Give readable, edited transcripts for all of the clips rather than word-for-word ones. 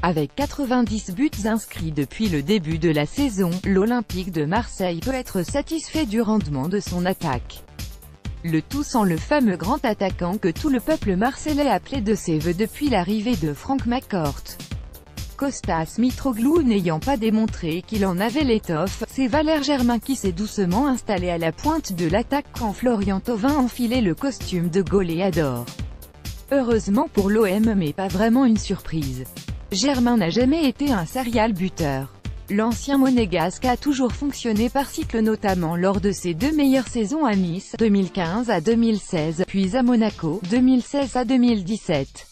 Avec 90 buts inscrits depuis le début de la saison, l'Olympique de Marseille peut être satisfait du rendement de son attaque. Le tout sans le fameux grand attaquant que tout le peuple marseillais appelait de ses vœux depuis l'arrivée de Franck McCourt. Kostas Mitroglou n'ayant pas démontré qu'il en avait l'étoffe, c'est Valère Germain qui s'est doucement installé à la pointe de l'attaque quand Florian Thauvin enfilait le costume de goléador. Heureusement pour l'OM, mais pas vraiment une surprise. Germain n'a jamais été un serial buteur. L'ancien monégasque a toujours fonctionné par cycle, notamment lors de ses deux meilleures saisons à Nice, 2015 à 2016, puis à Monaco, 2016 à 2017.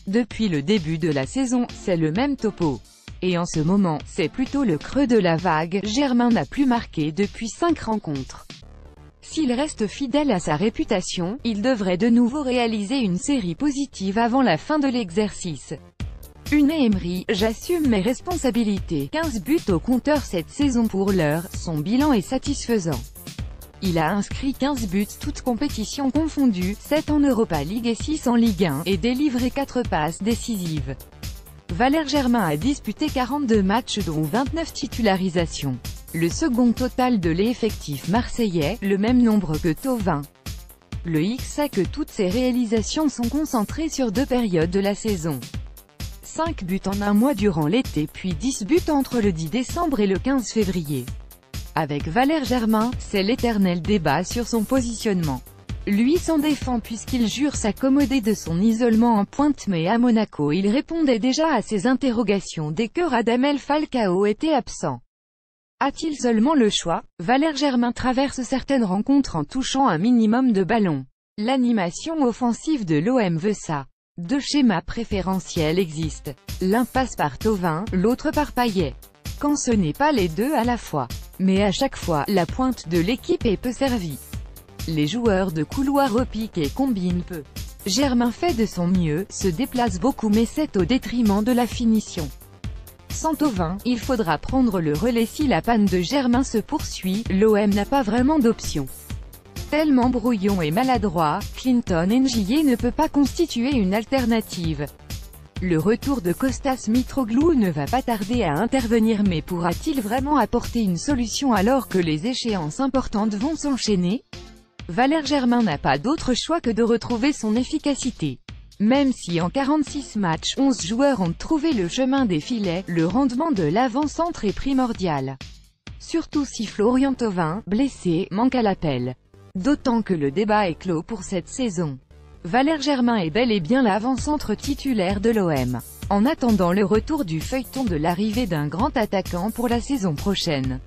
Depuis le début de la saison, c'est le même topo. Et en ce moment, c'est plutôt le creux de la vague. Germain n'a plus marqué depuis 5 rencontres. S'il reste fidèle à sa réputation, il devrait de nouveau réaliser une série positive avant la fin de l'exercice. Unai Emery, j'assume mes responsabilités. 15 buts au compteur cette saison pour l'heure, son bilan est satisfaisant. Il a inscrit 15 buts toutes compétitions confondues, 7 en Europa League et 6 en Ligue 1, et délivré 4 passes décisives. Valère Germain a disputé 42 matchs dont 29 titularisations. Le second total de l'effectif marseillais, le même nombre que Thauvin. Le X sait que toutes ces réalisations sont concentrées sur 2 périodes de la saison. 5 buts en un mois durant l'été puis 10 buts entre le 10 décembre et le 15 février. Avec Valère Germain, c'est l'éternel débat sur son positionnement. Lui s'en défend puisqu'il jure s'accommoder de son isolement en pointe, mais à Monaco il répondait déjà à ces interrogations dès que Radamel Falcao était absent. A-t-il seulement le choix? Valère Germain traverse certaines rencontres en touchant un minimum de ballons. L'animation offensive de l'OM veut ça. 2 schémas préférentiels existent. L'un passe par Thauvin, l'autre par Payet. Quand ce n'est pas les deux à la fois. Mais à chaque fois, la pointe de l'équipe est peu servie. Les joueurs de couloir repiquent et combinent peu. Germain fait de son mieux, se déplace beaucoup, mais c'est au détriment de la finition. Sans Thauvin, il faudra prendre le relais si la panne de Germain se poursuit. L'OM n'a pas vraiment d'option. Tellement brouillon et maladroit, Clinton N'Jie ne peut pas constituer une alternative. Le retour de Kostas Mitroglou ne va pas tarder à intervenir, mais pourra-t-il vraiment apporter une solution alors que les échéances importantes vont s'enchaîner? Valère Germain n'a pas d'autre choix que de retrouver son efficacité. Même si en 46 matchs, 11 joueurs ont trouvé le chemin des filets, le rendement de l'avant-centre est primordial. Surtout si Florian Thauvin, blessé, manque à l'appel. D'autant que le débat est clos pour cette saison. Valère Germain est bel et bien l'avant-centre titulaire de l'OM. En attendant le retour du feuilleton de l'arrivée d'un grand attaquant pour la saison prochaine.